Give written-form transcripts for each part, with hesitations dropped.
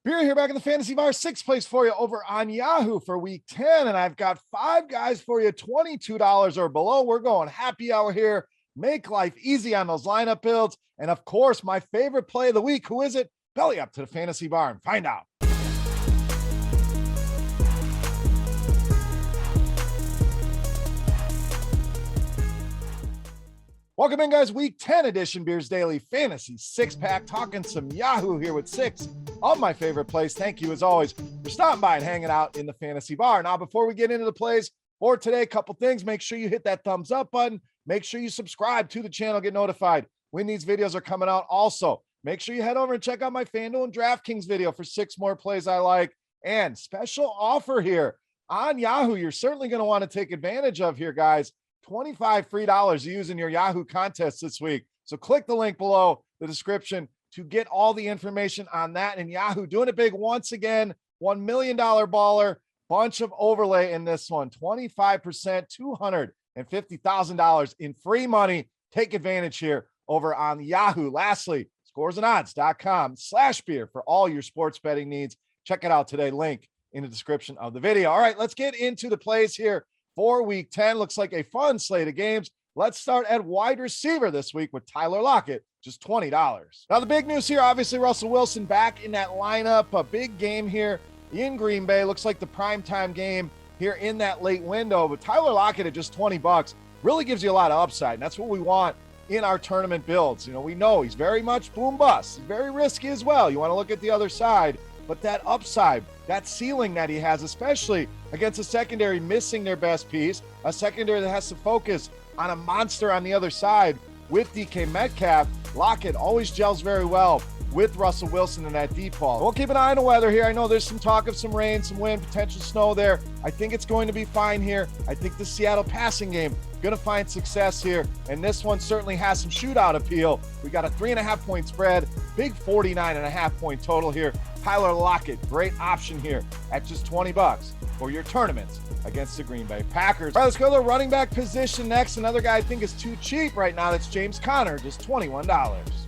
Beer here back in the Fantasy Bar, sixth place for you over on Yahoo for week 10. And I've got 5 guys for you, $22 or below. We're going happy hour here. Make life easy on those lineup builds. And of course, my favorite play of the week. Who is it? Belly up to the Fantasy Bar and find out. Welcome in, guys. Week 10 edition Beers Daily Fantasy 6-pack. Talking some Yahoo here with 6 of my favorite plays. Thank you, as always, for stopping by and hanging out in the Fantasy Bar. Now, before we get into the plays for today, a couple things. Make sure you hit that thumbs up button. Make sure you subscribe to the channel, get notified when these videos are coming out. Also, make sure you head over and check out my FanDuel and DraftKings video for 6 more plays I like. And special offer here on Yahoo you're certainly going to want to take advantage of here, guys. $25 free to use in your Yahoo contest this week. So click the link below the description to get all the information on that. And Yahoo doing it big once again, $1 million baller, bunch of overlay in this one, 25%, $250,000 in free money. Take advantage here over on Yahoo. Lastly, scoresandodds.com/beer for all your sports betting needs. Check it out today. Link in the description of the video. All right, let's get into the plays here. For week 10, looks like a fun slate of games. Let's start at wide receiver this week with Tyler Lockett, just $20. Now, the big news here, obviously, Russell Wilson back in that lineup. A big game here in Green Bay. Looks like the primetime game here in that late window. But Tyler Lockett at just $20 really gives you a lot of upside. And that's what we want in our tournament builds. You know, we know he's very much boom bust. He's very risky as well. You want to look at the other side. But that upside, that ceiling that he has, especially against a secondary missing their best piece, a secondary that has to focus on a monster on the other side with DK Metcalf, Lockett always gels very well with Russell Wilson in that deep ball. We'll keep an eye on the weather here. I know there's some talk of some rain, some wind, potential snow there. I think it's going to be fine here. I think the Seattle passing game going to find success here, and this one certainly has some shootout appeal. We got a 3.5-point spread, big 49.5-point total here. Tyler Lockett, great option here at just $20 for your tournaments against the Green Bay Packers. All right, let's go to the running back position next. Another guy I think is too cheap right now. That's James Conner, just $21.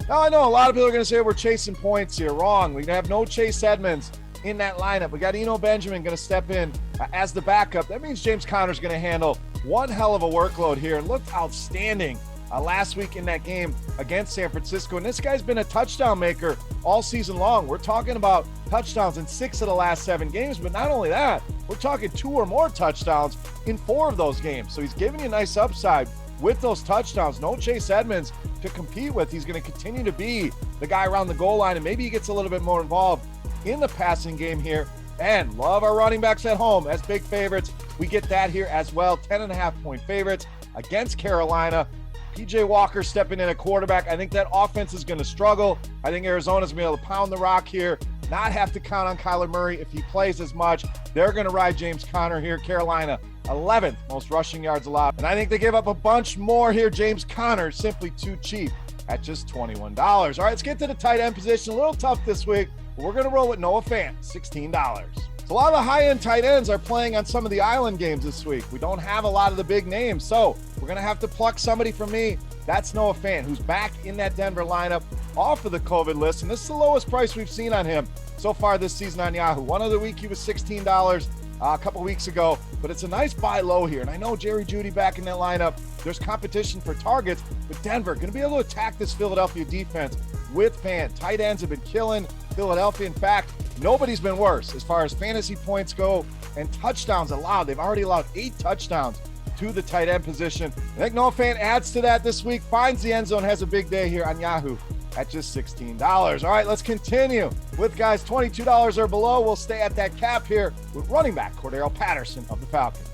Now, I know a lot of people are going to say we're chasing points here. Wrong. We have no Chase Edmonds in that lineup. We got Eno Benjamin going to step in as the backup. That means James Conner's going to handle one hell of a workload here and looked outstanding last week in that game against San Francisco. And this guy's been a touchdown maker all season long. We're talking about touchdowns in 6 of the last 7 games, but not only that, we're talking 2 or more touchdowns in 4 of those games. So he's giving you a nice upside with those touchdowns. No Chase Edmonds to compete with. He's going to continue to be the guy around the goal line, and maybe he gets a little bit more involved in the passing game here. And love our running backs at home as big favorites. We get that here as well. 10.5-point favorites against Carolina. PJ Walker stepping in at quarterback. I think that offense is going to struggle. I think Arizona's going to be able to pound the rock here, not have to count on Kyler Murray if he plays as much. They're going to ride James Conner here. Carolina, 11th most rushing yards allowed. And I think they give up a bunch more here. James Conner, simply too cheap at just $21. All right, let's get to the tight end position. A little tough this week, but we're going to roll with Noah Fant, $16. So a lot of the high-end tight ends are playing on some of the island games this week. We don't have a lot of the big names, so we're going to have to pluck somebody from me. That's Noah Fant, who's back in that Denver lineup off of the COVID list, and this is the lowest price we've seen on him so far this season on Yahoo. One other week, he was $16 a couple weeks ago, but it's a nice buy low here. And I know Jerry Jeudy back in that lineup. There's competition for targets, but Denver going to be able to attack this Philadelphia defense with Fant. Tight ends have been killing Philadelphia. In fact, nobody's been worse as far as fantasy points go and touchdowns allowed. They've already allowed 8 touchdowns to the tight end position. I think Noah Fant adds to that this week, finds the end zone, has a big day here on Yahoo at just $16. All right, let's continue with guys $22 or below. We'll stay at that cap here with running back Cordaro Patterson of the Falcons.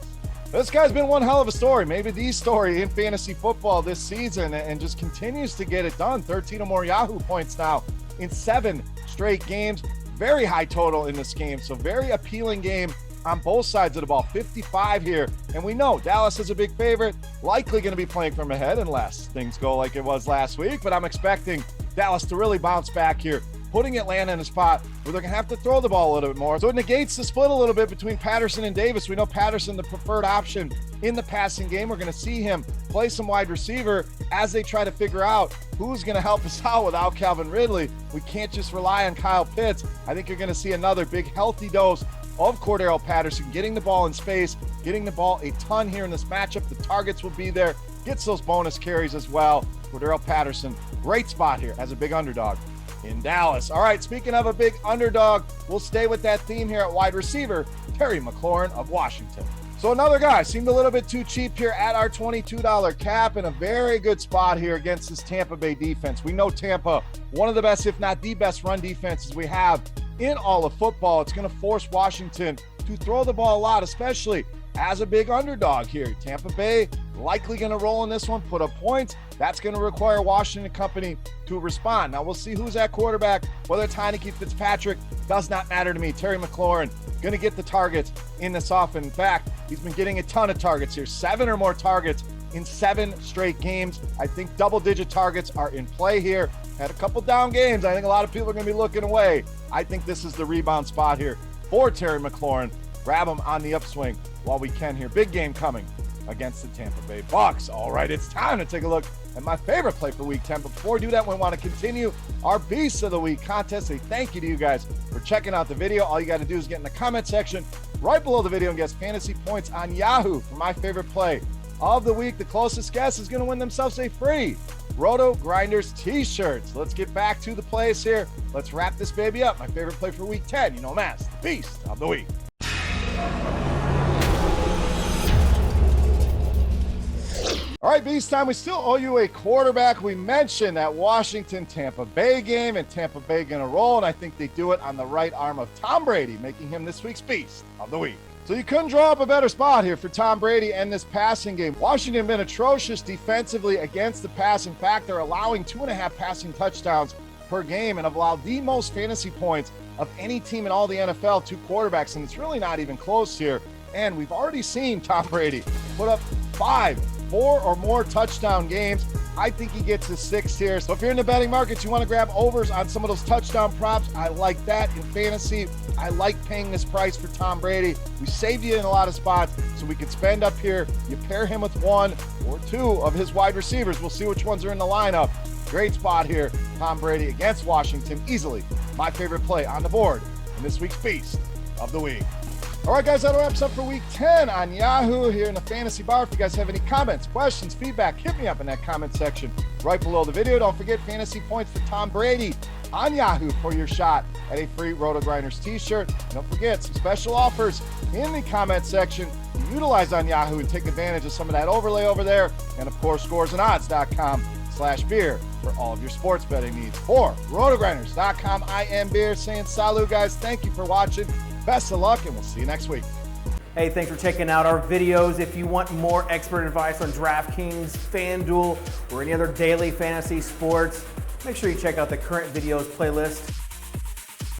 This guy's been one hell of a story, maybe the story in fantasy football this season, and just continues to get it done. 13 or more Yahoo points now in 7 straight games. Very high total in this game, so very appealing game on both sides of the ball. 55 here, and we know Dallas is a big favorite, likely going to be playing from ahead unless things go like it was last week, but I'm expecting Dallas to really bounce back here, putting Atlanta in a spot where they're going to have to throw the ball a little bit more. So it negates the split a little bit between Patterson and Davis. We know Patterson, the preferred option in the passing game. We're going to see him play some wide receiver as they try to figure out who's going to help us out without Calvin Ridley. We can't just rely on Kyle Pitts. I think you're going to see another big healthy dose of Cordaro Patterson, getting the ball in space, getting the ball a ton here in this matchup. The targets will be there, gets those bonus carries as well. Cordaro Patterson, great spot here as a big underdog in Dallas. All right, speaking of a big underdog, we'll stay with that theme here at wide receiver, Terry McLaurin of Washington. So another guy seemed a little bit too cheap here at our $22 cap, in a very good spot here against this Tampa Bay defense. We know Tampa, one of the best, if not the best run defenses we have in all of football. It's going to force Washington to throw the ball a lot, especially as a big underdog here. Tampa Bay likely going to roll in this one, put up points. That's going to require Washington Company to respond. Now we'll see who's at quarterback, whether it's Heineke, Fitzpatrick, does not matter to me. Terry McLaurin going to get the targets in this offense. In fact, he's been getting a ton of targets here, 7 or more targets in 7 straight games. I think double-digit targets are in play here. Had a couple down games. I think a lot of people are going to be looking away. I think this is the rebound spot here for Terry McLaurin. Grab him on the upswing while we can here. Big game coming against the Tampa Bay Bucks. All right, it's time to take a look at my favorite play for Week 10. But before we do that, we want to continue our Beast of the Week contest. A thank you to you guys for checking out the video. All you got to do is get in the comment section right below the video and guess fantasy points on Yahoo for my favorite play of the week. The closest guess is going to win themselves a free RotoGrinders t-shirt. So let's get back to the plays here. Let's wrap this baby up. My favorite play for Week 10, you know, the Beast of the Week. All right, Beast time. We still owe you a quarterback. We mentioned that Washington-Tampa Bay game, and Tampa Bay going to roll, and I think they do it on the right arm of Tom Brady, making him this week's Beast of the Week. So you couldn't draw up a better spot here for Tom Brady and this passing game. Washington been atrocious defensively against the pass. In fact, they're allowing 2.5 passing touchdowns per game and have allowed the most fantasy points of any team in all the NFL to quarterbacks, and it's really not even close here. And we've already seen Tom Brady put up 4 or more touchdown games. I think he gets his 6th here. So if you're in the betting markets, you want to grab overs on some of those touchdown props, I like that. In fantasy, I like paying this price for Tom Brady. We saved you in a lot of spots, so we could spend up here. You pair him with 1 or 2 of his wide receivers. We'll see which ones are in the lineup. Great spot here. Tom Brady against Washington, easily my favorite play on the board in this week's Beast of the Week. All right, guys, that wraps up for Week 10 on Yahoo here in the Fantasy Bar. If you guys have any comments, questions, feedback, hit me up in that comment section right below the video. Don't forget fantasy points for Tom Brady on Yahoo for your shot at a free RotoGrinders t-shirt. Don't forget some special offers in the comment section to utilize on Yahoo and take advantage of some of that overlay over there. And, of course, scoresandodds.com/beer for all of your sports betting needs. For RotoGrinders.com, I am Beer saying salut, guys. Thank you for watching. Best of luck, and we'll see you next week. Hey, thanks for checking out our videos. If you want more expert advice on DraftKings, FanDuel, or any other daily fantasy sports, make sure you check out the current videos playlist